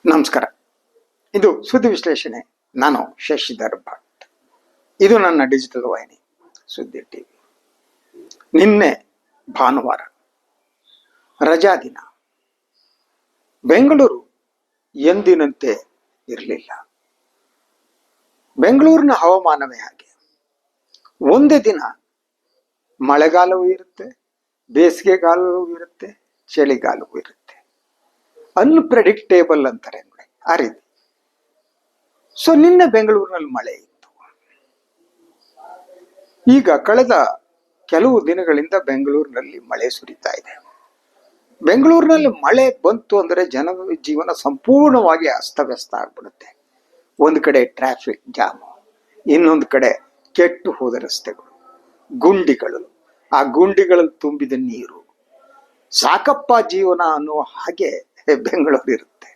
ನಮಸ್ಕಾರ. ಇದು ಸುದ್ದಿ ವಿಶ್ಲೇಷಣೆ. ನಾನು ಶಶಿಧರ್ ಭಟ್. ಇದು ನನ್ನ ಡಿಜಿಟಲ್ ವಾಹಿನಿ ಸುದ್ದಿ ಟಿವಿ. ನಿನ್ನೆ ಭಾನುವಾರ ರಜಾ ದಿನ. ಬೆಂಗಳೂರು ಎಂದಿನಂತೆ ಇರಲಿಲ್ಲ. ಬೆಂಗಳೂರಿನ ಹವಾಮಾನವೇ ಹಾಗೆ. ಒಂದೇ ದಿನ ಮಳೆಗಾಲವೂ ಇರುತ್ತೆ, ಬೇಸಿಗೆಗಾಲವೂ ಇರುತ್ತೆ, ಚಳಿಗಾಲವೂ ಇರುತ್ತೆ. ಅನ್ಪ್ರೆಡಿಕ್ಟೇಬಲ್ ಅಂತಾರೆ ನೋಡಿ, ಆ ರೀತಿ. ಸೊ ನಿನ್ನೆ ಬೆಂಗಳೂರಿನಲ್ಲಿ ಮಳೆ ಇತ್ತು. ಈಗ ಕಳೆದ ಕೆಲವು ದಿನಗಳಿಂದ ಬೆಂಗಳೂರಿನಲ್ಲಿ ಮಳೆ ಸುರಿತಾ ಇದೆ. ಬೆಂಗಳೂರಿನಲ್ಲಿ ಮಳೆ ಬಂತು ಅಂದ್ರೆ ಜೀವನ ಸಂಪೂರ್ಣವಾಗಿ ಅಸ್ತವ್ಯಸ್ತ ಆಗ್ಬಿಡುತ್ತೆ. ಒಂದು ಕಡೆ ಟ್ರಾಫಿಕ್ ಜಾಮು, ಇನ್ನೊಂದು ಕಡೆ ಕೆಟ್ಟು ಹೋದ ರಸ್ತೆಗಳು, ಗುಂಡಿಗಳು, ಆ ಗುಂಡಿಗಳಲ್ಲಿ ತುಂಬಿದ ನೀರು. ಸಾಕಪ್ಪ ಜೀವನ ಅನ್ನುವ ಹಾಗೆ ಬೆಂಗಳೂರು ಇರುತ್ತೆ.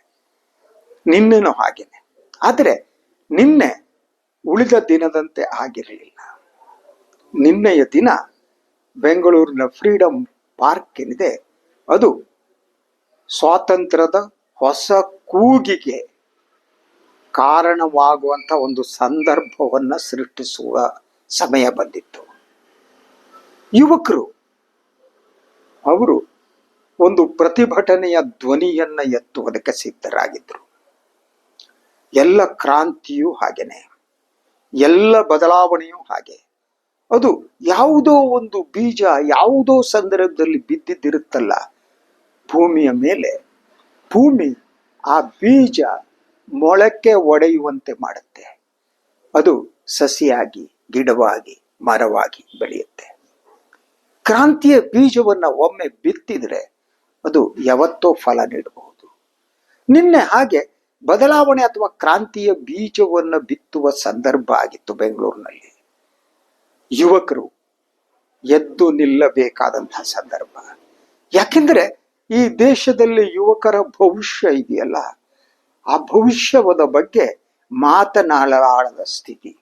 ನಿನ್ನೆನೂ ಹಾಗೇನೆ. ಆದರೆ ನಿನ್ನೆ ಉಳಿದ ದಿನದಂತೆ ಆಗಿರಲಿಲ್ಲ. ನಿನ್ನೆಯ ದಿನ ಬೆಂಗಳೂರಿನ ಫ್ರೀಡಂ ಪಾರ್ಕ್ ಏನಿದೆ, ಅದು ಸ್ವಾತಂತ್ರ್ಯದ ಹೊಸ ಕೂಗಿಗೆ ಕಾರಣವಾಗುವಂತ ಒಂದು ಸಂದರ್ಭವನ್ನ ಸೃಷ್ಟಿಸುವ ಸಮಯ ಬಂದಿತ್ತು. ಯುವಕರು ಅವರು ಒಂದು ಪ್ರತಿಭಟನೆಯ ಧ್ವನಿಯನ್ನ ಎತ್ತುವುದಕ್ಕೆ ಸಿದ್ಧರಾಗಿದ್ರು. ಎಲ್ಲ ಕ್ರಾಂತಿಯೂ ಹಾಗೇನೆ, ಎಲ್ಲ ಬದಲಾವಣೆಯೂ ಹಾಗೆ. ಅದು ಯಾವುದೋ ಒಂದು ಬೀಜ ಯಾವುದೋ ಸಂದರ್ಭದಲ್ಲಿ ಬಿದ್ದಿದ್ದಿರುತ್ತಲ್ಲ ಭೂಮಿಯ ಮೇಲೆ, ಭೂಮಿ ಆ ಬೀಜ ಮೊಳಕೆ ಒಡೆಯುವಂತೆ ಮಾಡುತ್ತೆ. ಅದು ಸಸಿಯಾಗಿ, ಗಿಡವಾಗಿ, ಮರವಾಗಿ ಬೆಳೆಯುತ್ತೆ. ಕ್ರಾಂತಿಯ ಬೀಜವನ್ನ ಒಮ್ಮೆ ಬಿತ್ತಿದ್ರೆ ಅದು ಯಾವತ್ತೋ ಫಲ ನೀಡಬಹುದು. ನಿನ್ನೆ ಹಾಗೆ ಬದಲಾವಣೆ ಅಥವಾ ಕ್ರಾಂತಿಯ ಬೀಜವನ್ನ ಬಿತ್ತುವ ಸಂದರ್ಭ ಆಗಿತ್ತು ಬೆಂಗಳೂರಿನಲ್ಲಿ. ಯುವಕರು ಎದ್ದು ನಿಲ್ಲಬೇಕಾದಂತಹ ಸಂದರ್ಭ. ಯಾಕೆಂದ್ರೆ ಈ ದೇಶದಲ್ಲಿ ಯುವಕರ ಭವಿಷ್ಯ ಇದೆಯಲ್ಲ, ಆ ಭವಿಷ್ಯದ ಬಗ್ಗೆ ಮಾತನಾಡಲಾರದ ಸ್ಥಿತಿ.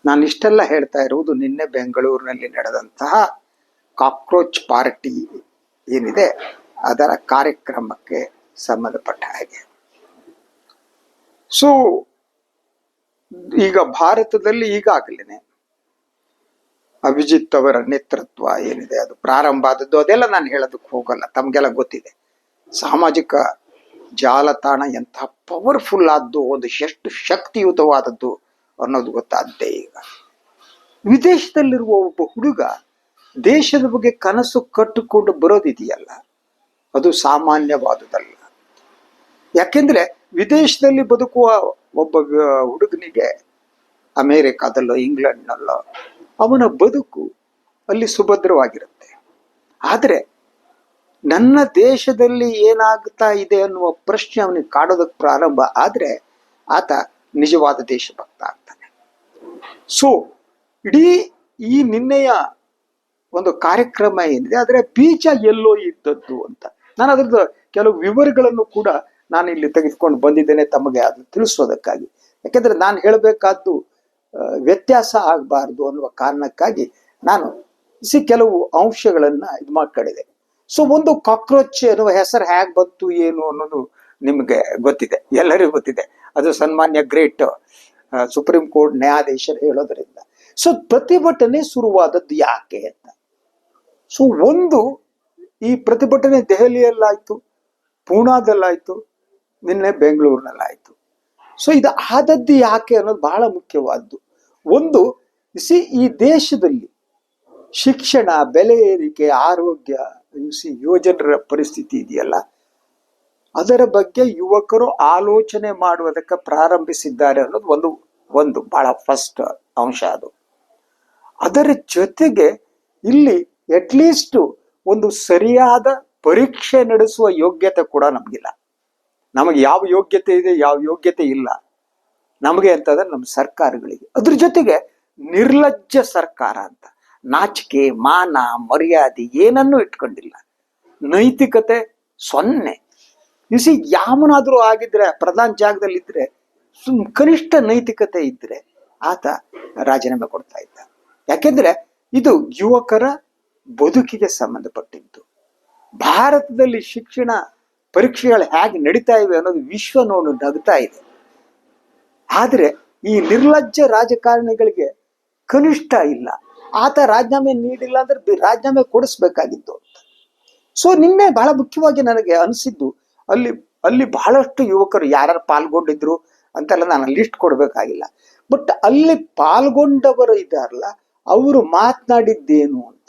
ನಾನು ಇಷ್ಟೆಲ್ಲ ಹೇಳ್ತಾ ಇರುವುದು ನಿನ್ನೆ ಬೆಂಗಳೂರಿನಲ್ಲಿ ನಡೆದಂತಹ ಕಾಕ್ರೋಚ್ ಪಾರ್ಟಿ ಏನಿದೆ ಅದರ ಕಾರ್ಯಕ್ರಮಕ್ಕೆ ಸಂಬಂಧಪಟ್ಟ ಹಾಗೆ. ಸೊ ಈಗ ಭಾರತದಲ್ಲಿ ಈಗಾಗಲೇ ಅಭಿಜಿತ್ ಅವರ ನೇತೃತ್ವ ಏನಿದೆ ಅದು ಪ್ರಾರಂಭ ಆದದ್ದು, ಅದೆಲ್ಲ ನಾನು ಹೇಳೋದಕ್ಕೆ ಹೋಗಲ್ಲ, ತಮಗೆಲ್ಲ ಗೊತ್ತಿದೆ. ಸಾಮಾಜಿಕ ಜಾಲತಾಣ ಎಂತಹ ಪವರ್ಫುಲ್ ಆದ್ದು, ಒಂದು ಎಷ್ಟು ಶಕ್ತಿಯುತವಾದದ್ದು ಅನ್ನೋದು ಗೊತ್ತಾದ್ದೇ. ಈಗ ವಿದೇಶದಲ್ಲಿರುವ ಒಬ್ಬ ಹುಡುಗ ದೇಶದ ಬಗ್ಗೆ ಕನಸು ಕಟ್ಟಿಕೊಂಡು ಬರೋದಿದೆಯಲ್ಲ, ಅದು ಸಾಮಾನ್ಯವಾದುದಲ್ಲ. ಯಾಕೆಂದ್ರೆ ವಿದೇಶದಲ್ಲಿ ಬದುಕುವ ಒಬ್ಬ ಹುಡುಗನಿಗೆ ಅಮೇರಿಕಾದಲ್ಲೋ ಇಂಗ್ಲೆಂಡ್ನಲ್ಲೋ ಅವನ ಬದುಕು ಅಲ್ಲಿ ಸುಭದ್ರವಾಗಿರುತ್ತೆ. ಆದರೆ ನನ್ನ ದೇಶದಲ್ಲಿ ಏನಾಗ್ತಾ ಇದೆ ಅನ್ನುವ ಪ್ರಶ್ನೆ ಅವನಿಗೆ ಕಾಡೋದಕ್ಕೆ ಪ್ರಾರಂಭ ಆದ್ರೆ ಆತ ನಿಜವಾದ ದೇಶಭಕ್ತ ಆಗ್ತಾನೆ. ಸೊ ಇಡೀ ಈ ನಿನ್ನೆಯ ಒಂದು ಕಾರ್ಯಕ್ರಮ ಏನಿದೆ ಅದರ ಬೀಜ ಎಲ್ಲೋ ಇದ್ದದ್ದು ಅಂತ ನಾನು ಅದ್ರದ್ದು ಕೆಲವು ವಿವರಗಳನ್ನು ಕೂಡ ನಾನು ಇಲ್ಲಿ ತೆಗೆದುಕೊಂಡು ಬಂದಿದ್ದೇನೆ ತಮಗೆ ಅದು ತಿಳಿಸೋದಕ್ಕಾಗಿ. ಯಾಕೆಂದ್ರೆ ನಾನು ಹೇಳಬೇಕಾದ್ದು ವ್ಯತ್ಯಾಸ ಆಗಬಾರ್ದು ಅನ್ನುವ ಕಾರಣಕ್ಕಾಗಿ ನಾನು ಕೆಲವು ಅಂಶಗಳನ್ನ ಇದು ಮಾಡ್ಕೊಂಡಿದೆ. ಸೊ ಒಂದು ಕಾಕ್ರೋಚ್ ಅನ್ನುವ ಹೆಸರು ಹೇಗೆ ಬಂತು ಏನು ಅನ್ನೋದು ನಿಮಗೆ ಗೊತ್ತಿದೆ, ಎಲ್ಲರಿಗೂ ಗೊತ್ತಿದೆ. ಅದು ಸನ್ಮಾನ್ಯ ಗ್ರೇಟ್ ಸುಪ್ರೀಂ ಕೋರ್ಟ್ ನ್ಯಾಯಾಧೀಶರು ಹೇಳೋದ್ರಿಂದ. ಸೊ ಪ್ರತಿಭಟನೆ ಶುರುವಾದದ್ದು ಯಾಕೆ ಅಂತ. ಸೊ ಒಂದು, ಈ ಪ್ರತಿಭಟನೆ ದೆಹಲಿಯಲ್ಲಾಯ್ತು, ಪೂನಾದಲ್ಲಾಯ್ತು, ನಿನ್ನೆ ಬೆಂಗಳೂರಿನಲ್ಲಾಯ್ತು. ಸೊ ಇದು ಆದದ್ದು ಯಾಕೆ ಅನ್ನೋದು ಬಹಳ ಮುಖ್ಯವಾದ್ದು. ಒಂದು, ಈ ದೇಶದಲ್ಲಿ ಶಿಕ್ಷಣ, ಬೆಲೆ ಏರಿಕೆ, ಆರೋಗ್ಯ, ಯುವಜನರ ಪರಿಸ್ಥಿತಿ ಇದೆಯಲ್ಲ, ಅದರ ಬಗ್ಗೆ ಯುವಕರು ಆಲೋಚನೆ ಮಾಡುವುದಕ್ಕೆ ಪ್ರಾರಂಭಿಸಿದ್ದಾರೆ ಅನ್ನೋದು ಒಂದು ಬಹಳ ಫಸ್ಟ್ ಅಂಶ. ಅದು ಅದರ ಜೊತೆಗೆ ಇಲ್ಲಿ ಅಟ್ಲೀಸ್ಟ್ ಒಂದು ಸರಿಯಾದ ಪರೀಕ್ಷೆ ನಡೆಸುವ ಯೋಗ್ಯತೆ ಕೂಡ ನಮಗಿಲ್ಲ. ನಮಗೆ ಯಾವ ಯೋಗ್ಯತೆ ಇದೆ, ಯಾವ ಯೋಗ್ಯತೆ ಇಲ್ಲ ನಮಗೆ ಅಂತಂದ್ರೆ ನಮ್ಮ ಸರ್ಕಾರಗಳಿಗೆ. ಅದ್ರ ಜೊತೆಗೆ ನಿರ್ಲಜ್ಜ ಸರ್ಕಾರ ಅಂತ, ನಾಚಿಕೆ, ಮಾನ, ಮರ್ಯಾದೆ ಏನನ್ನೂ ಇಟ್ಕೊಂಡಿಲ್ಲ, ನೈತಿಕತೆ ಸೊನ್ನೆ. ಯಾವನಾದ್ರೂ ಆಗಿದ್ರೆ ಪ್ರಧಾನ ಜಾಗದಲ್ಲಿ ಇದ್ರೆ ಕನಿಷ್ಠ ನೈತಿಕತೆ ಇದ್ರೆ ಆತ ರಾಜೀನಾಮೆ ಕೊಡ್ತಾ ಇದ್ದ. ಯಾಕೆಂದ್ರೆ ಇದು ಯುವಕರ ಬದುಕಿಗೆ ಸಂಬಂಧಪಟ್ಟಿದ್ದು. ಭಾರತದಲ್ಲಿ ಶಿಕ್ಷಣ ಪರೀಕ್ಷೆಗಳು ಹೇಗೆ ನಡೀತಾ ಇವೆ ಅನ್ನೋದು ವಿಶ್ವ ನೋಡು ನಗ್ತಾ ಇದೆ. ಆದ್ರೆ ಈ ನಿರ್ಲಜ್ಜ ರಾಜಕಾರಣಿಗಳಿಗೆ ಕನಿಷ್ಠ ಇಲ್ಲ. ಆತ ರಾಜೀನಾಮೆ ನೀಡಿಲ್ಲ ಅಂದ್ರೆ ರಾಜೀನಾಮೆ ಕೊಡಿಸ್ಬೇಕಾಗಿತ್ತು ಅಂತ. ಸೊ ನಿನ್ನೆ ಬಹಳ ಮುಖ್ಯವಾಗಿ ನನಗೆ ಅನಿಸಿದ್ದು, ಅಲ್ಲಿ ಬಹಳಷ್ಟು ಯುವಕರು ಯಾರು ಪಾಲ್ಗೊಂಡಿದ್ರು ಅಂತೆಲ್ಲ ನಾನು ಲಿಸ್ಟ್ ಕೊಡ್ಬೇಕಾಗಿಲ್ಲ. ಬಟ್ ಅಲ್ಲಿ ಪಾಲ್ಗೊಂಡವರು ಇದ್ದಾರಲ್ಲ, ಅವರು ಮಾತನಾಡಿದ್ದೇನು ಅಂತ.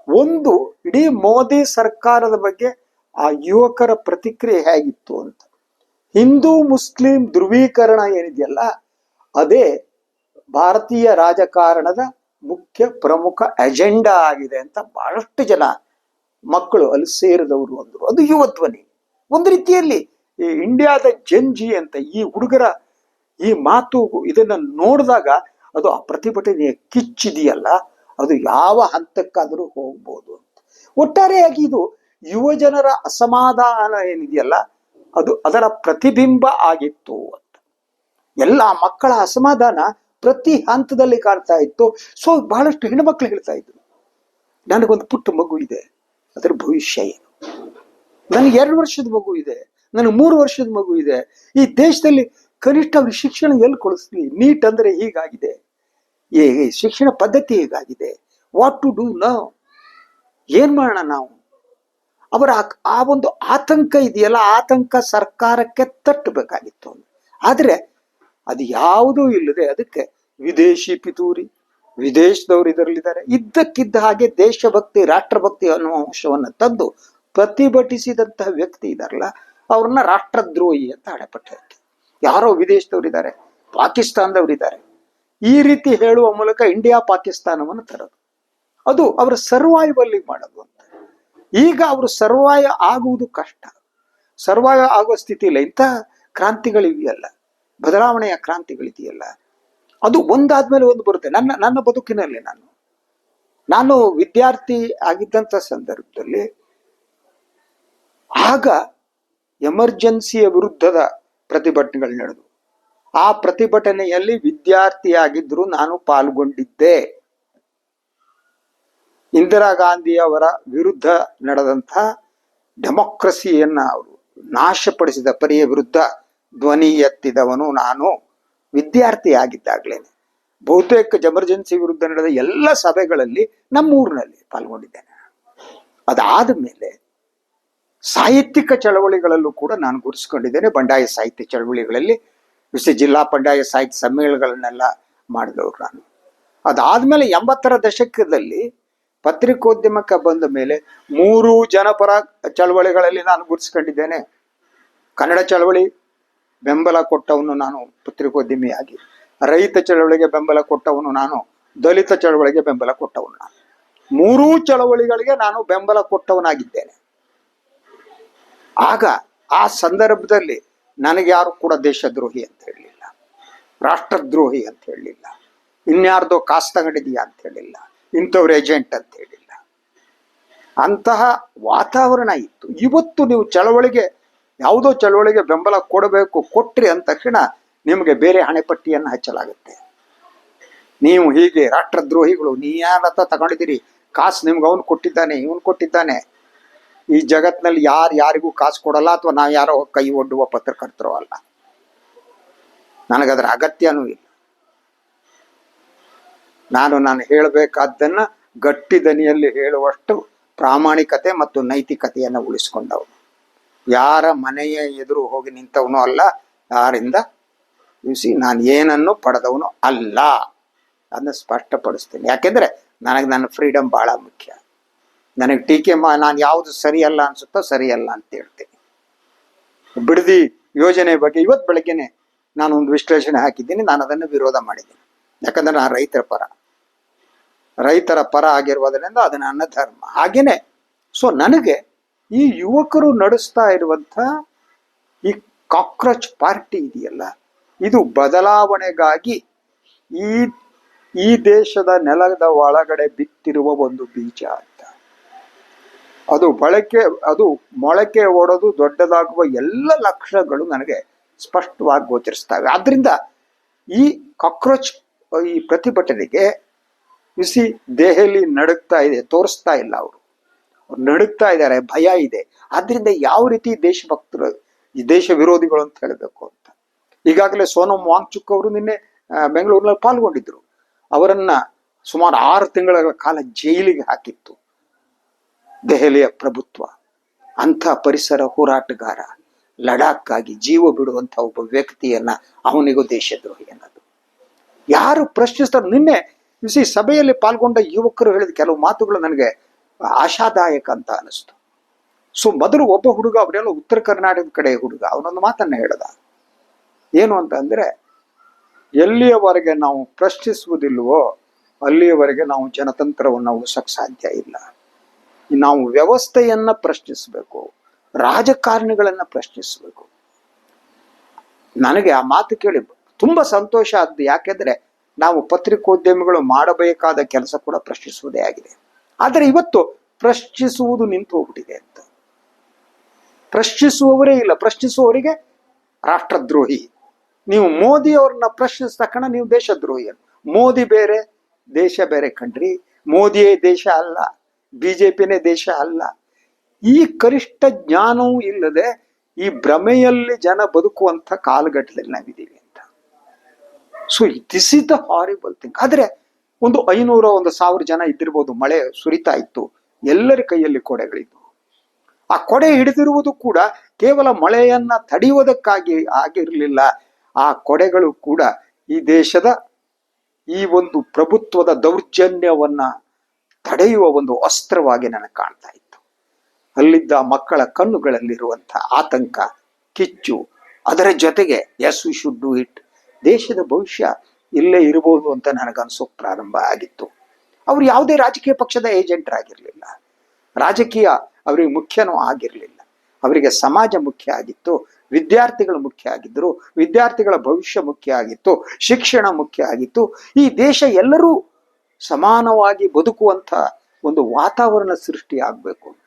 ಒಂದು, ಇಡೀ ಮೋದಿ ಸರ್ಕಾರದ ಬಗ್ಗೆ ಆ ಯುವಕರ ಪ್ರತಿಕ್ರಿಯೆ ಹೇಗಿತ್ತು ಅಂತ. ಹಿಂದೂ ಮುಸ್ಲಿಂ ಧ್ರುವೀಕರಣ ಏನಿದೆಯಲ್ಲ, ಅದೇ ಭಾರತೀಯ ರಾಜಕಾರಣದ ಮುಖ್ಯ ಪ್ರಮುಖ ಅಜೆಂಡಾ ಆಗಿದೆ ಅಂತ ಬಹಳಷ್ಟು ಜನ ಮಕ್ಕಳು ಅಲ್ಲಿ ಸೇರಿದವರು ಅಂದ್ರು. ಅದು ಯುವ ಧ್ವನಿ. ಒಂದು ರೀತಿಯಲ್ಲಿ ಈ ಇಂಡಿಯಾದ ಜಂಜಿ ಅಂತ ಈ ಹುಡುಗರ ಈ ಮಾತು, ಇದನ್ನ ನೋಡಿದಾಗ ಅದು ಆ ಪ್ರತಿಭಟನೆಯ ಕಿಚ್ಚಿದೆಯಲ್ಲ, ಅದು ಯಾವ ಹಂತಕ್ಕಾದರೂ ಹೋಗ್ಬೋದು ಅಂತ. ಒಟ್ಟಾರೆಯಾಗಿ ಇದು ಯುವ ಜನರ ಅಸಮಾಧಾನ ಏನಿದೆಯಲ್ಲ, ಅದು ಅದರ ಪ್ರತಿಬಿಂಬ ಆಗಿತ್ತು ಅಂತ. ಎಲ್ಲ ಮಕ್ಕಳ ಅಸಮಾಧಾನ ಪ್ರತಿ ಹಂತದಲ್ಲಿ ಕಾಣ್ತಾ ಇತ್ತು. ಸೊ ಬಹಳಷ್ಟು ಹೆಣ್ಮಕ್ಳು ಹೇಳ್ತಾ ಇದ್ರು, ನನಗೊಂದು ಪುಟ್ಟ ಮಗು ಇದೆ, ಅದರ ಭವಿಷ್ಯ ಏನು? ನನಗೆ 2 ವರ್ಷದ ಮಗು ಇದೆ, ನನಗೆ 3 ವರ್ಷದ ಮಗು ಇದೆ. ಈ ದೇಶದಲ್ಲಿ ಕನಿಷ್ಠ ಅವ್ರ ಶಿಕ್ಷಣ ಎಲ್ಲಿ ಕೊಡಿಸ್ಲಿ? ನೀಟ್ ಅಂದ್ರೆ ಹೀಗಾಗಿದೆ, ಈ ಶಿಕ್ಷಣ ಪದ್ಧತಿ ಹೀಗಾಗಿದೆ, ವಾಟ್ ಟು ಡೂ ನಾವ್? ಏನ್ ಮಾಡೋಣ ನಾವು? ಅವರ ಆ ಒಂದು ಆತಂಕ ಇದೆಯಲ್ಲ, ಆತಂಕ ಸರ್ಕಾರಕ್ಕೆ ತಟ್ಟಬೇಕಾಗಿತ್ತು. ಆದ್ರೆ ಅದು ಯಾವುದೂ ಇಲ್ಲದೆ ಅದಕ್ಕೆ ವಿದೇಶಿ ಪಿತೂರಿ, ವಿದೇಶದವರು ಇದರಲ್ಲಿದ್ದಾರೆ, ಇದ್ದಕ್ಕಿದ್ದ ಹಾಗೆ ದೇಶಭಕ್ತಿ ರಾಷ್ಟ್ರಭಕ್ತಿ ಅನ್ನುವ ಅಂಶವನ್ನು ತಂದು ಪ್ರತಿಭಟಿಸಿದಂತಹ ವ್ಯಕ್ತಿ ಇದಾರಲ್ಲ, ಅವ್ರನ್ನ ರಾಷ್ಟ್ರದ್ರೋಹಿ ಅಂತ ಹಣೆಪಟ್ಟ. ಯಾರೋ ವಿದೇಶದವರಿದ್ದಾರೆ, ಪಾಕಿಸ್ತಾನದವರಿದ್ದಾರೆ, ಈ ರೀತಿ ಹೇಳುವ ಮೂಲಕ ಇಂಡಿಯಾ ಪಾಕಿಸ್ತಾನವನ್ನು ತರೋದು, ಅದು ಅವರ ಸರ್ವೈವಲ್ ಮಾಡೋದು ಅಂತ. ಈಗ ಅವರು ಸರ್ವೈವ್ ಆಗುವುದು ಕಷ್ಟ, ಸರ್ವೈವ್ ಆಗುವ ಸ್ಥಿತಿ ಇಲ್ಲ. ಇಂಥ ಕ್ರಾಂತಿಗಳಿವೆಯಲ್ಲ, ಬದಲಾವಣೆಯ ಕ್ರಾಂತಿಗಳಿದೆಯಲ್ಲ, ಅದು ಒಂದಾದ್ಮೇಲೆ ಒಂದು ಬರುತ್ತೆ. ನನ್ನ ಬದುಕಿನಲ್ಲಿ ನಾನು ವಿದ್ಯಾರ್ಥಿ ಆಗಿದ್ದಂಥ ಸಂದರ್ಭದಲ್ಲಿ ಆಗ ಎಮರ್ಜೆನ್ಸಿಯ ವಿರುದ್ಧದ ಪ್ರತಿಭಟನೆಗಳು ನಡೆದು, ಆ ಪ್ರತಿಭಟನೆಯಲ್ಲಿ ವಿದ್ಯಾರ್ಥಿಯಾಗಿದ್ರು ನಾನು ಪಾಲ್ಗೊಂಡಿದ್ದೆ. ಇಂದಿರಾ ಗಾಂಧಿ ಅವರ ವಿರುದ್ಧ ನಡೆದಂತಹ ಡೆಮೋಕ್ರಸಿಯನ್ನ ಅವರು ನಾಶಪಡಿಸಿದ ಪರಿಯ ವಿರುದ್ಧ ಧ್ವನಿ ಎತ್ತಿದವನು ನಾನು ವಿದ್ಯಾರ್ಥಿ ಆಗಿದ್ದಾಗ್ಲೇನೆ. ಬಹುತೇಕ ಎಮರ್ಜೆನ್ಸಿ ವಿರುದ್ಧ ನಡೆದ ಎಲ್ಲ ಸಭೆಗಳಲ್ಲಿ ನಮ್ಮೂರಿನಲ್ಲಿ ಪಾಲ್ಗೊಂಡಿದ್ದೇನೆ. ಅದಾದ ಮೇಲೆ ಸಾಹಿತ್ಯಿಕ ಚಳವಳಿಗಳಲ್ಲೂ ಕೂಡ ನಾನು ಗುರುತಿಸ್ಕೊಂಡಿದ್ದೇನೆ. ಬಂಡಾಯ ಸಾಹಿತ್ಯ ಚಳವಳಿಗಳಲ್ಲಿ ಜಿಲ್ಲಾ ಬಂಡಾಯ ಸಾಹಿತ್ಯ ಸಮ್ಮೇಳನಗಳನ್ನೆಲ್ಲ ಮಾಡಿದವರು ನಾನು. ಅದಾದ್ಮೇಲೆ 80ರ ದಶಕದಲ್ಲಿ ಪತ್ರಿಕೋದ್ಯಮಕ್ಕೆ ಬಂದ ಮೇಲೆ 3 ಜನಪರ ಚಳವಳಿಗಳಲ್ಲಿ ನಾನು ಗುರುತಿಸ್ಕೊಂಡಿದ್ದೇನೆ. ಕನ್ನಡ ಚಳವಳಿ ಬೆಂಬಲ ಕೊಟ್ಟವನು ನಾನು ಪತ್ರಿಕೋದ್ಯಮಿಯಾಗಿ, ರೈತ ಚಳವಳಿಗೆ ಬೆಂಬಲ ಕೊಟ್ಟವನು ನಾನು, ದಲಿತ ಚಳವಳಿಗೆ ಬೆಂಬಲ ಕೊಟ್ಟವನು ನಾನು. 3 ಚಳವಳಿಗಳಿಗೆ ನಾನು ಬೆಂಬಲ ಕೊಟ್ಟವನಾಗಿದ್ದೇನೆ. ಆಗ ಆ ಸಂದರ್ಭದಲ್ಲಿ ನನಗೆ ಯಾರು ಕೂಡ ದೇಶದ್ರೋಹಿ ಅಂತ ಹೇಳಲಿಲ್ಲ, ರಾಷ್ಟ್ರದ್ರೋಹಿ ಅಂತ ಹೇಳಲಿಲ್ಲ, ಇನ್ಯಾರ್ದೋ ಕಾಸು ತಗೊಂಡಿದೀಯಾ ಅಂತ ಹೇಳಿಲ್ಲ, ಇಂಥವ್ರ ಏಜೆಂಟ್ ಅಂತ ಹೇಳಿಲ್ಲ. ಅಂತಹ ವಾತಾವರಣ ಇತ್ತು. ಇವತ್ತು ನೀವು ಚಳವಳಿಗೆ, ಯಾವುದೋ ಚಳವಳಿಗೆ ಬೆಂಬಲ ಕೊಡಬೇಕು, ಕೊಟ್ರಿ ಅಂದ ತಕ್ಷಣ ನಿಮಗೆ ಬೇರೆ ಹಣೆಪಟ್ಟಿಯನ್ನು ಹಚ್ಚಲಾಗುತ್ತೆ. ನೀವು ಹೀಗೆ ರಾಷ್ಟ್ರದ್ರೋಹಿಗಳು, ನೀ ಯಾರತ್ತ ತಗೊಂಡಿದ್ದೀರಿ, ಕಾಸು ನಿಮ್ಗೆ ಅವನು ಕೊಟ್ಟಿದ್ದಾನೆ, ಇವನು ಕೊಟ್ಟಿದ್ದಾನೆ. ಈ ಜಗತ್ನಲ್ಲಿ ಯಾರಿಗೂ ಕಾಸು ಕೊಡಲ್ಲ, ಅಥವಾ ನಾವು ಯಾರೋ ಕೈ ಒಡ್ಡುವ ಪತ್ರಕರ್ತರೋ ಅಲ್ಲ. ನನಗದರ ಅಗತ್ಯನೂ ಇಲ್ಲ. ನಾನು ಹೇಳಬೇಕಾದ್ದನ್ನ ಗಟ್ಟಿ ದನಿಯಲ್ಲಿ ಹೇಳುವಷ್ಟು ಪ್ರಾಮಾಣಿಕತೆ ಮತ್ತು ನೈತಿಕತೆಯನ್ನು ಉಳಿಸ್ಕೊಂಡವನು. ಯಾರ ಮನೆಯ ಎದುರು ಹೋಗಿ ನಿಂತವನು ಅಲ್ಲ, ಯಾರಿಂದ ನಾನು ಏನನ್ನು ಪಡೆದವನು ಅಲ್ಲ. ಅದನ್ನ ಸ್ಪಷ್ಟಪಡಿಸ್ತೀನಿ. ಯಾಕೆಂದ್ರೆ ನನಗೆ ನನ್ನ ಫ್ರೀಡಮ್ ಬಹಳ ಮುಖ್ಯ. ನನಗೆ ಟೀಕೆ ನಾನು ಯಾವುದು ಸರಿಯಲ್ಲ ಅನ್ಸುತ್ತೋ ಸರಿಯಲ್ಲ ಅಂತ ಹೇಳ್ತೀನಿ. ಬಿಡದಿ ಯೋಜನೆ ಬಗ್ಗೆ ಇವತ್ತು ಬೆಳಗ್ಗೆನೆ ನಾನು ಒಂದು ವಿಶ್ಲೇಷಣೆ ಹಾಕಿದ್ದೀನಿ. ನಾನು ಅದನ್ನು ವಿರೋಧ ಮಾಡಿದ್ದೀನಿ. ಯಾಕಂದ್ರೆ ನಾನು ರೈತರ ಪರ ಆಗಿರುವುದರಿಂದ ಅದು ನನ್ನ ಧರ್ಮ. ಹಾಗೇನೆ ಸೊ ನನಗೆ ಈ ಯುವಕರು ನಡೆಸ್ತಾ ಇರುವಂಥ ಈ ಕಾಕ್ರೋಚ್ ಪಾರ್ಟಿ ಇದೆಯಲ್ಲ, ಇದು ಬದಲಾವಣೆಗಾಗಿ ಈ ದೇಶದ ನೆಲದ ಒಳಗಡೆ ಬಿತ್ತಿರುವ ಒಂದು ಬೀಜ ಅಂತ. ಅದು ಮೊಳಕೆ ಓಡೋದು ದೊಡ್ಡದಾಗುವ ಎಲ್ಲ ಲಕ್ಷಣಗಳು ನನಗೆ ಸ್ಪಷ್ಟವಾಗಿ ಗೋಚರಿಸ್ತವೆ. ಆದ್ರಿಂದ ಈ ಕಾಕ್ರೋಚ್ ಈ ಪ್ರತಿಭಟನೆಗೆ ದೆಹಲಿ ನಡುಗ್ತಾ ಇದೆ, ತೋರಿಸ್ತಾ ಇಲ್ಲ ಅವರು. ಅವ್ರು ನಡುಗ್ತಾ ಇದ್ದಾರೆ, ಭಯ ಇದೆ. ಆದ್ರಿಂದ ಯಾವ ರೀತಿ ದೇಶಭಕ್ತರು, ಈ ದೇಶ ವಿರೋಧಿಗಳು ಅಂತ ಹೇಳಬೇಕು ಅಂತ. ಈಗಾಗಲೇ ಸೋನಂ ವಾಂಗ್ಚುಕ್ ಅವರು ನಿನ್ನೆ ಬೆಂಗಳೂರಿನಲ್ಲಿ ಪಾಲ್ಗೊಂಡಿದ್ರು. ಅವರನ್ನ ಸುಮಾರು 6 ತಿಂಗಳ ಕಾಲ ಜೈಲಿಗೆ ಹಾಕಿತ್ತು ದೆಹಲಿಯ ಪ್ರಭುತ್ವ. ಅಂಥ ಪರಿಸರ ಹೋರಾಟಗಾರ, ಲಡಾಖ್ಗಾಗಿ ಜೀವ ಬಿಡುವಂತ ಒಬ್ಬ ವ್ಯಕ್ತಿಯನ್ನ ಅವನಿಗೂ ದೇಶದ್ರೋಹಿ ಅನ್ನೋದು ಯಾರು ಪ್ರಶ್ನಿಸ್ತಾರೆ? ನಿನ್ನೆ ಸಭೆಯಲ್ಲಿ ಪಾಲ್ಗೊಂಡ ಯುವಕರು ಹೇಳಿದ ಕೆಲವು ಮಾತುಗಳು ನನಗೆ ಆಶಾದಾಯಕ ಅಂತ ಅನಿಸ್ತು. ಸೊ ಮೊದಲು ಒಬ್ಬ ಹುಡುಗ, ಅವರೆಲ್ಲ ಉತ್ತರ ಕರ್ನಾಟಕದ ಕಡೆ ಹುಡುಗ, ಅವನೊಂದು ಮಾತನ್ನ ಹೇಳ್ದ. ಏನು ಅಂತ ಅಂದ್ರೆ, ಎಲ್ಲಿಯವರೆಗೆ ನಾವು ಪ್ರಶ್ನಿಸುವುದಿಲ್ವೋ ಅಲ್ಲಿಯವರೆಗೆ ನಾವು ಜನತಂತ್ರವನ್ನು ಉಳಿಸಕ್ ಸಾಧ್ಯ ಇಲ್ಲ. ನಾವು ವ್ಯವಸ್ಥೆಯನ್ನ ಪ್ರಶ್ನಿಸಬೇಕು, ರಾಜಕಾರಣಿಗಳನ್ನ ಪ್ರಶ್ನಿಸಬೇಕು. ನನಗೆ ಆ ಮಾತು ಕೇಳಿ ತುಂಬಾ ಸಂತೋಷ ಆದ್ದು. ಯಾಕೆಂದ್ರೆ ನಾವು ಪತ್ರಿಕೋದ್ಯಮಿಗಳು ಮಾಡಬೇಕಾದ ಕೆಲಸ ಕೂಡ ಪ್ರಶ್ನಿಸುವುದೇ ಆಗಿದೆ. ಆದರೆ ಇವತ್ತು ಪ್ರಶ್ನಿಸುವುದು ನಿಂತು ಹೋಗ್ಬಿಟ್ಟಿದೆ ಅಂತ. ಪ್ರಶ್ನಿಸುವವರೇ ಇಲ್ಲ. ಪ್ರಶ್ನಿಸುವವರಿಗೆ ರಾಷ್ಟ್ರದ್ರೋಹಿ. ನೀವು ಮೋದಿ ಅವ್ರನ್ನ ಪ್ರಶ್ನಿಸಿದ ತಕ್ಷಣ ನೀವು ದೇಶದ್ರೋಹಿ. ಮೋದಿ ಬೇರೆ, ದೇಶ ಬೇರೆ ಕಣ್ರಿ. ಮೋದಿಯೇ ದೇಶ ಅಲ್ಲ, ಬಿಜೆಪಿನೇ ದೇಶ ಅಲ್ಲ. ಈ ಕನಿಷ್ಠ ಜ್ಞಾನವೂ ಇಲ್ಲದೆ ಈ ಭ್ರಮೆಯಲ್ಲಿ ಜನ ಬದುಕುವಂತ ಕಾಲಘಟ್ಟದಲ್ಲಿ ನಾವಿದ್ದೀವಿ ಅಂತ. So this is the horrible thing. ಆದ್ರೆ ಒಂದು 500 1,000 ಜನ ಇದ್ದಿರ್ಬೋದು. ಮಳೆ ಸುರಿತಾ ಇತ್ತು, ಎಲ್ಲರ ಕೈಯಲ್ಲಿ ಕೊಡೆಗಳಿದ್ವು. ಆ ಕೊಡೆ ಹಿಡಿದಿರುವುದು ಕೂಡ ಕೇವಲ ಮಳೆಯನ್ನ ತಡೆಯುವುದಕ್ಕಾಗಿ ಆಗಿರಲಿಲ್ಲ. ಆ ಕೊಡೆಗಳು ಕೂಡ ಈ ದೇಶದ ಈ ಒಂದು ಪ್ರಭುತ್ವದ ದೌರ್ಜನ್ಯವನ್ನ ತಡೆಯುವ ಒಂದು ಅಸ್ತ್ರವಾಗಿ ನನಗೆ ಕಾಣ್ತಾ ಇತ್ತು. ಅಲ್ಲಿದ್ದ ಮಕ್ಕಳ ಕಣ್ಣುಗಳಲ್ಲಿರುವಂಥ ಆತಂಕ, ಕಿಚ್ಚು, ಅದರ ಜೊತೆಗೆ as we should do it, ದೇಶದ ಭವಿಷ್ಯ ಇಲ್ಲೇ ಇರಬಹುದು ಅಂತ ನನಗನ್ಸೋಕ್ ಪ್ರಾರಂಭ ಆಗಿತ್ತು. ಅವ್ರು ಯಾವುದೇ ರಾಜಕೀಯ ಪಕ್ಷದ ಏಜೆಂಟ್ ಆಗಿರ್ಲಿಲ್ಲ, ರಾಜಕೀಯ ಅವರಿಗೆ ಮುಖ್ಯನೂ ಆಗಿರ್ಲಿಲ್ಲ. ಅವರಿಗೆ ಸಮಾಜ ಮುಖ್ಯ ಆಗಿತ್ತು, ವಿದ್ಯಾರ್ಥಿಗಳು ಮುಖ್ಯ ಆಗಿದ್ರು, ವಿದ್ಯಾರ್ಥಿಗಳ ಭವಿಷ್ಯ ಮುಖ್ಯ ಆಗಿತ್ತು, ಶಿಕ್ಷಣ ಮುಖ್ಯ ಆಗಿತ್ತು. ಈ ದೇಶ ಎಲ್ಲರೂ ಸಮಾನವಾಗಿ ಬದುಕುವಂತ ಒಂದು ವಾತಾವರಣ ಸೃಷ್ಟಿ ಆಗ್ಬೇಕು ಅಂತ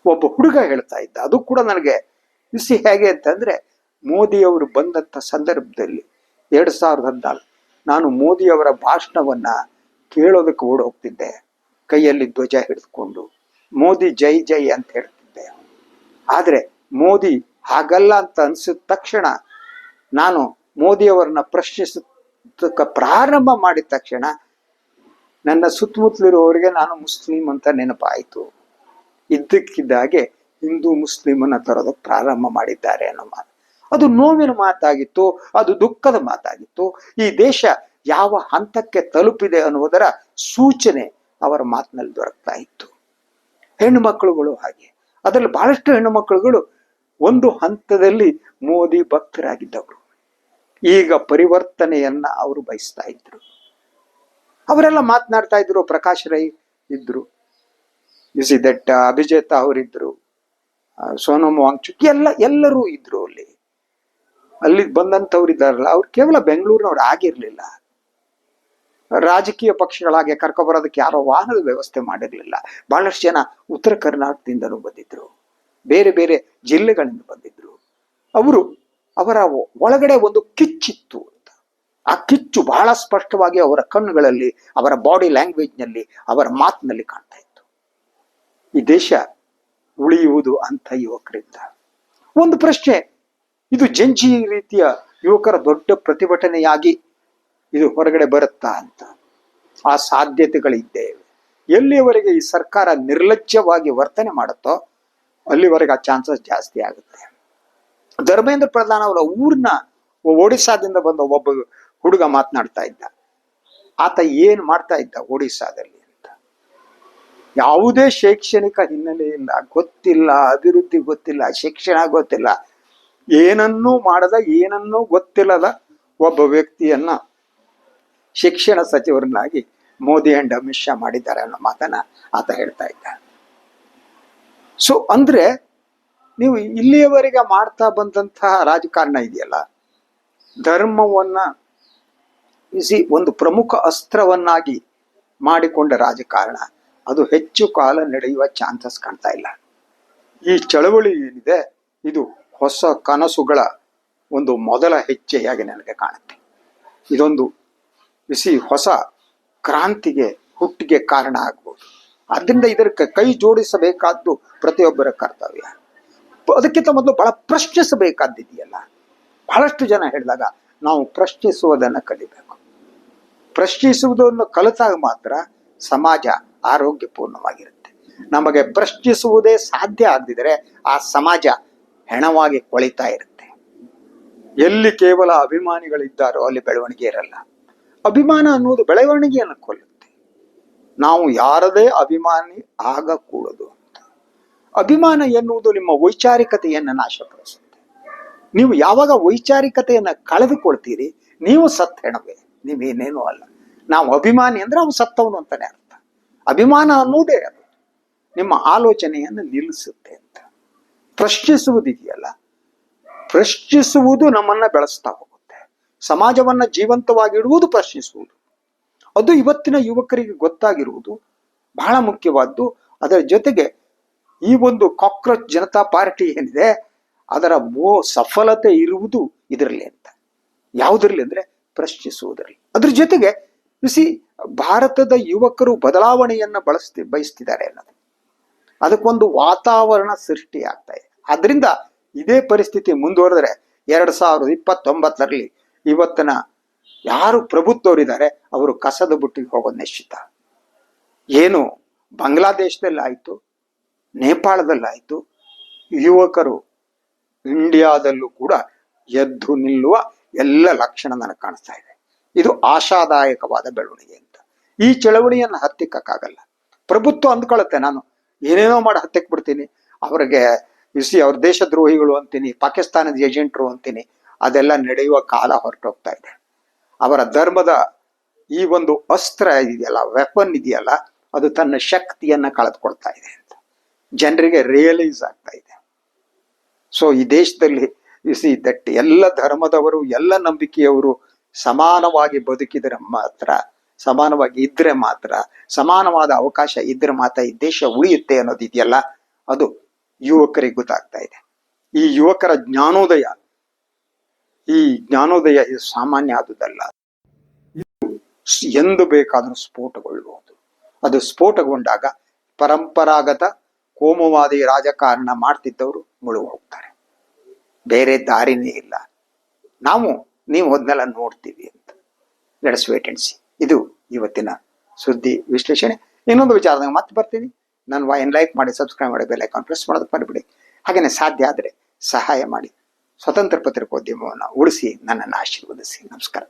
ಒಬ್ಬ ಹುಡುಗ ಹೇಳ್ತಾ ಇದ್ದ. ಅದು ಕೂಡ ನನಗೆ ಬಿಸಿ ಹೇಗೆ ಅಂತಂದ್ರೆ, ಮೋದಿಯವರು ಬಂದಂತ ಸಂದರ್ಭದಲ್ಲಿ 2014 ನಾನು ಮೋದಿಯವರ ಭಾಷಣವನ್ನ ಕೇಳೋದಕ್ಕೆ ಓಡ್ ಹೋಗ್ತಿದ್ದೆ, ಕೈಯಲ್ಲಿ ಧ್ವಜ ಹಿಡಿದುಕೊಂಡು ಮೋದಿ ಜೈ ಜೈ ಅಂತ ಹೇಳ್ತಿದ್ದೆ. ಆದ್ರೆ ಮೋದಿ ಹಾಗಲ್ಲ ಅಂತ ಅನ್ಸಿದ ತಕ್ಷಣ, ನಾನು ಮೋದಿಯವರನ್ನ ಪ್ರಶ್ನಿಸಕ್ಕ ಪ್ರಾರಂಭ ಮಾಡಿದ ತಕ್ಷಣ ನನ್ನ ಸುತ್ತಮುತ್ತಲಿರುವವರಿಗೆ ನಾನು ಮುಸ್ಲಿಂ ಅಂತ ನೆನಪಾಯಿತು. ಇದ್ದಕ್ಕಿದ್ದಾಗೆ ಹಿಂದೂ ಮುಸ್ಲಿಮನ್ನ ತರೋದಕ್ಕೆ ಪ್ರಾರಂಭ ಮಾಡಿದ್ದಾರೆ ಅನ್ನೋ ಮಾತು. ಅದು ನೋವಿನ ಮಾತಾಗಿತ್ತು, ಅದು ದುಃಖದ ಮಾತಾಗಿತ್ತು. ಈ ದೇಶ ಯಾವ ಹಂತಕ್ಕೆ ತಲುಪಿದೆ ಅನ್ನುವುದರ ಸೂಚನೆ ಅವರ ಮಾತಿನಲ್ಲಿ ದೊರಕ್ತಾ ಇತ್ತು. ಹೆಣ್ಣು ಮಕ್ಕಳುಗಳು ಹಾಗೆ, ಅದರಲ್ಲಿ ಬಹಳಷ್ಟು ಹೆಣ್ಣು ಮಕ್ಕಳುಗಳು ಒಂದು ಹಂತದಲ್ಲಿ ಮೋದಿ ಭಕ್ತರಾಗಿದ್ದವರು, ಈಗ ಪರಿವರ್ತನೆಯನ್ನ ಅವರು ಬಯಸ್ತಾ ಇದ್ರು. ಅವರೆಲ್ಲ ಮಾತನಾಡ್ತಾ ಇದ್ರು. ಪ್ರಕಾಶ್ ರೈ ಇದ್ರು, ದಟ್ ಅಭಿಜಿತ್ ಅವರಿದ್ರು, ಸೋನಂ ವಾಂಗ್ಚುಕ್ ಎಲ್ಲರೂ ಇದ್ರು. ಅಲ್ಲಿ ಬಂದಂಥವ್ರು ಇದ್ದಾರಲ್ಲ, ಅವ್ರು ಕೇವಲ ಬೆಂಗಳೂರಿನವ್ರು ಆಗಿರ್ಲಿಲ್ಲ. ರಾಜಕೀಯ ಪಕ್ಷಗಳಾಗೆ ಕರ್ಕೊಬರೋದಕ್ಕೆ ಯಾರೋ ವಾಹನದ ವ್ಯವಸ್ಥೆ ಮಾಡಿರ್ಲಿಲ್ಲ. ಬಹಳಷ್ಟು ಜನ ಉತ್ತರ ಕರ್ನಾಟಕದಿಂದಲೂ ಬಂದಿದ್ರು, ಬೇರೆ ಬೇರೆ ಜಿಲ್ಲೆಗಳಿಂದ ಬಂದಿದ್ರು. ಅವರ ಒಳಗಡೆ ಒಂದು ಕಿಚ್ಚಿತ್ತು ಅಂತ. ಆ ಕಿಚ್ಚು ಬಹಳ ಸ್ಪಷ್ಟವಾಗಿ ಅವರ ಕಣ್ಣುಗಳಲ್ಲಿ, ಅವರ ಬಾಡಿ ಲ್ಯಾಂಗ್ವೇಜ್ ನಲ್ಲಿ, ಅವರ ಮಾತಿನಲ್ಲಿ ಕಾಣ್ತಾ ಇತ್ತು. ಈ ದೇಶ ಉಳಿಯುವುದು ಅಂತ ಯುವಕರಿಂದ. ಒಂದು ಪ್ರಶ್ನೆ, ಇದು ಜಂಜಿ ರೀತಿಯ ಯುವಕರ ದೊಡ್ಡ ಪ್ರತಿಭಟನೆಯಾಗಿ ಇದು ಹೊರಗಡೆ ಬರುತ್ತಾ ಅಂತ. ಆ ಸಾಧ್ಯತೆಗಳಿದ್ದೇವೆ. ಎಲ್ಲಿಯವರೆಗೆ ಈ ಸರ್ಕಾರ ನಿರ್ಲಜ್ಜವಾಗಿ ವರ್ತನೆ ಮಾಡುತ್ತೋ ಅಲ್ಲಿವರೆಗೆ ಆ ಚಾನ್ಸಸ್ ಜಾಸ್ತಿ ಆಗುತ್ತೆ. ಧರ್ಮೇಂದ್ರ ಪ್ರಧಾನ್ ಅವರ ಊರ್ನ ಒಡಿಸ್ಸಾದಿಂದ ಬಂದ ಒಬ್ಬ ಹುಡುಗ ಮಾತನಾಡ್ತಾ ಇದ್ದ. ಆತ ಏನ್ ಮಾಡ್ತಾ ಇದ್ದ ಒಡಿಸ್ಸಾದಲ್ಲಿ ಅಂತ. ಯಾವುದೇ ಶೈಕ್ಷಣಿಕ ಹಿನ್ನೆಲೆ ಇಲ್ಲ, ಗೊತ್ತಿಲ್ಲ, ಅಭಿವೃದ್ಧಿ ಗೊತ್ತಿಲ್ಲ, ಶಿಕ್ಷಣ ಗೊತ್ತಿಲ್ಲ, ಏನನ್ನೂ ಮಾಡದ, ಏನನ್ನೂ ಗೊತ್ತಿಲ್ಲದ ಒಬ್ಬ ವ್ಯಕ್ತಿಯನ್ನ ಶಿಕ್ಷಣ ಸಚಿವರನ್ನಾಗಿ ಮೋದಿ ಅಂಡ್ ಅಮಿತ್ ಶಾ ಮಾಡಿದ್ದಾರೆ ಅನ್ನೋ ಮಾತನ್ನ ಆತ ಹೇಳ್ತಾ ಇದ್ದ. ಸೊ ಅಂದ್ರೆ ನೀವು ಇಲ್ಲಿಯವರೆಗೆ ಮಾಡ್ತಾ ಬಂದಂತಹ ರಾಜಕಾರಣ ಇದೆಯಲ್ಲ, ಧರ್ಮವನ್ನ ಒಂದು ಪ್ರಮುಖ ಅಸ್ತ್ರವನ್ನಾಗಿ ಮಾಡಿಕೊಂಡ ರಾಜಕಾರಣ, ಅದು ಹೆಚ್ಚು ಕಾಲ ನಡೆಯುವ ಚಾನ್ಸಸ್ ಕಾಣ್ತಾ ಇಲ್ಲ. ಈ ಚಳವಳಿ ಏನಿದೆ ಇದು ಹೊಸ ಕನಸುಗಳ ಒಂದು ಮೊದಲ ಹೆಜ್ಜೆಯಾಗಿ ನನಗೆ ಕಾಣುತ್ತೆ. ಇದೊಂದು ಹೊಸ ಕ್ರಾಂತಿಗೆ, ಹುಟ್ಟಿಗೆ ಕಾರಣ ಆಗ್ಬೋದು. ಆದ್ದರಿಂದ ಇದಕ್ಕೆ ಕೈ ಜೋಡಿಸಬೇಕಾದ್ದು ಪ್ರತಿಯೊಬ್ಬರ ಕರ್ತವ್ಯ. ಅದಕ್ಕಿಂತ ಮೊದಲು ಬಹಳ ಪ್ರಶ್ನಿಸಬೇಕಾದ್ದಿದೆಯಲ್ಲ. ಬಹಳಷ್ಟು ಜನ ಹೇಳಿದಾಗ ನಾವು ಪ್ರಶ್ನಿಸುವುದನ್ನು ಕಲಿಬೇಕು. ಪ್ರಶ್ನಿಸುವುದನ್ನು ಕಲಿತಾಗ ಮಾತ್ರ ಸಮಾಜ ಆರೋಗ್ಯಪೂರ್ಣವಾಗಿರುತ್ತೆ. ನಮಗೆ ಪ್ರಶ್ನಿಸುವುದೇ ಸಾಧ್ಯ ಆಗದಿದ್ರೆ ಆ ಸಮಾಜ ಹೆಣವಾಗಿ ಕೊಳಿತಾ ಇರುತ್ತೆ. ಎಲ್ಲಿ ಕೇವಲ ಅಭಿಮಾನಿಗಳಿದ್ದಾರೋ ಅಲ್ಲಿ ಬೆಳವಣಿಗೆ ಇರಲ್ಲ. ಅಭಿಮಾನ ಅನ್ನುವುದು ಬೆಳವಣಿಗೆಯನ್ನು ಕೊಲ್ಲುತ್ತೆ. ನಾವು ಯಾರದೇ ಅಭಿಮಾನಿ ಆಗಕೂಡದು ಅಂತ. ಅಭಿಮಾನ ಎನ್ನುವುದು ನಿಮ್ಮ ವೈಚಾರಿಕತೆಯನ್ನು ನಾಶಪಡಿಸುತ್ತೆ. ನೀವು ಯಾವಾಗ ವೈಚಾರಿಕತೆಯನ್ನು ಕಳೆದುಕೊಳ್ತೀರಿ ನೀವು ಸತ್ತ ಹೆಣವೇ, ನೀವೇನೇನೂ ಅಲ್ಲ. ನಾವು ಅಭಿಮಾನಿ ಅಂದ್ರೆ ಅವನು ಸತ್ತವನು ಅಂತಾನೆ ಅರ್ಥ. ಅಭಿಮಾನ ಅನ್ನುವುದೇ ಅದು ನಿಮ್ಮ ಆಲೋಚನೆಯನ್ನು ನಿಲ್ಲಿಸುತ್ತೆ ಅಂತ. ಪ್ರಶ್ನಿಸುವುದಿದೆಯಲ್ಲ, ಪ್ರಶ್ನಿಸುವುದು ನಮ್ಮನ್ನ ಬೆಳೆಸ್ತಾ ಹೋಗುತ್ತೆ. ಸಮಾಜವನ್ನ ಜೀವಂತವಾಗಿಡುವುದು ಪ್ರಶ್ನಿಸುವುದು. ಅದು ಇವತ್ತಿನ ಯುವಕರಿಗೆ ಗೊತ್ತಾಗಿರುವುದು ಬಹಳ ಮುಖ್ಯವಾದ್ದು. ಅದರ ಜೊತೆಗೆ ಈ ಒಂದು ಕಾಕ್ರೋಚ್ ಜನತಾ ಪಾರ್ಟಿ ಏನಿದೆ ಅದರ ಸಫಲತೆ ಇರುವುದು ಇದರಲ್ಲಿ ಅಂತ. ಯಾವುದರಲ್ಲಿ ಅಂದ್ರೆ ಪ್ರಶ್ನಿಸುವುದರಲ್ಲಿ. ಅದ್ರ ಜೊತೆಗೆ ಭಾರತದ ಯುವಕರು ಬದಲಾವಣೆಯನ್ನ ಬಯಸ್ತಿದ್ದಾರೆ ಅನ್ನೋದು, ಅದಕ್ಕೊಂದು ವಾತಾವರಣ ಸೃಷ್ಟಿ ಆಗ್ತಾ ಇದೆ. ಆದ್ರಿಂದ ಇದೇ ಪರಿಸ್ಥಿತಿ ಮುಂದುವರೆದ್ರೆ 2029ರಲ್ಲಿ ಇವತ್ತಿನ ಯಾರು ಪ್ರಭುತ್ವರಿದ್ದಾರೆ ಅವರು ಕಸದ ಬುಟ್ಟಿಗೆ ಹೋಗೋದು ನಿಶ್ಚಿತ. ಏನು ಬಾಂಗ್ಲಾದೇಶದಲ್ಲಾಯ್ತು, ನೇಪಾಳದಲ್ಲಾಯ್ತು, ಯುವಕರು ಇಂಡಿಯಾದಲ್ಲೂ ಕೂಡ ಎದ್ದು ನಿಲ್ಲುವ ಎಲ್ಲ ಲಕ್ಷಣ ನನಗೆ ಕಾಣಿಸ್ತಾ ಇದೆ. ಇದು ಆಶಾದಾಯಕವಾದ ಬೆಳವಣಿಗೆ ಅಂತ. ಈ ಚಳವಳಿಯನ್ನು ಹತ್ತಿಕ್ಕಾಗಲ್ಲ. ಪ್ರಭುತ್ವ ಅಂದ್ಕೊಳ್ಳುತ್ತೆ ನಾನು ಏನೇನೋ ಮಾಡಿ ಹತ್ತಿಕ್ ಬಿಡ್ತೀನಿ, ಅವ್ರಿಗೆ ಅವ್ರ ದೇಶದ್ರೋಹಿಗಳು ಅಂತೀನಿ, ಪಾಕಿಸ್ತಾನದ ಏಜೆಂಟ್ರು ಅಂತೀನಿ. ಅದೆಲ್ಲ ನಡೆಯುವ ಕಾಲ ಹೊರಟೋಗ್ತಾ ಇದೆ. ಅವರ ಧರ್ಮದ ಈ ಒಂದು ಅಸ್ತ್ರ ಇದೆಯಲ್ಲ, ವೆಪನ್ ಇದೆಯಲ್ಲ, ಅದು ತನ್ನ ಶಕ್ತಿಯನ್ನ ಕಳೆದುಕೊಳ್ತಾ ಇದೆ ಅಂತ ಜನರಿಗೆ ರಿಯಲೈಸ್ ಆಗ್ತಾ ಇದೆ. ಸೊ ಈ ದೇಶದಲ್ಲಿ ದಟ್ ಎಲ್ಲ ಧರ್ಮದವರು ಎಲ್ಲ ನಂಬಿಕೆಯವರು ಸಮಾನವಾಗಿ ಬದುಕಿದರೆ ಮಾತ್ರ, ಸಮಾನವಾಗಿ ಇದ್ರೆ ಮಾತ್ರ, ಸಮಾನವಾದ ಅವಕಾಶ ಇದ್ರೆ ಮಾತ್ರ ಈ ದೇಶ ಉಳಿಯುತ್ತೆ ಅನ್ನೋದಿದೆಯಲ್ಲ, ಅದು ಯುವಕರಿಗೆ ಗೊತ್ತಾಗ್ತಾ ಇದೆ. ಈ ಯುವಕರ ಜ್ಞಾನೋದಯ, ಈ ಜ್ಞಾನೋದಯ ಇದು ಸಾಮಾನ್ಯ ಆದುದಲ್ಲ. ಇದು ಎಂದು ಬೇಕಾದರೂ ಸ್ಫೋಟಗೊಳ್ಳಬಹುದು. ಅದು ಸ್ಫೋಟಗೊಂಡಾಗ ಪರಂಪರಾಗತ ಕೋಮುವಾದಿ ರಾಜಕಾರಣ ಮಾಡ್ತಿದ್ದವರು ಮುಳುಗು ಹೋಗ್ತಾರೆ. ಬೇರೆ ದಾರಿನೇ ಇಲ್ಲ. ನೀವು ಅದನ್ನೆಲ್ಲ ನೋಡ್ತೀವಿ ಅಂತ. Let's wait and see. ಇದು ಇವತ್ತಿನ ಸುದ್ದಿ ವಿಶ್ಲೇಷಣೆ. ಇನ್ನೊಂದು ವಿಚಾರದಾಗ ಮತ್ತೆ ಬರ್ತೀನಿ. ನನ್ನ ವಾಯನ್ ಲೈಕ್ ಮಾಡಿ, ಸಬ್ಸ್ಕ್ರೈಬ್ ಮಾಡಿ, ಬೆಲ್ ಐಕಾನ್ ಪ್ರೆಸ್ ಮಾಡೋದು ಮರಿಬೇಡಿ. ಹಾಗೇನೆ ಸಾಧ್ಯ ಆದರೆ ಸಹಾಯ ಮಾಡಿ ಸ್ವತಂತ್ರ ಪತ್ರಿಕೋದ್ಯಮವನ್ನು ಉಳಿಸಿ ನನ್ನನ್ನು ಆಶೀರ್ವದಿಸಿ. ನಮಸ್ಕಾರ.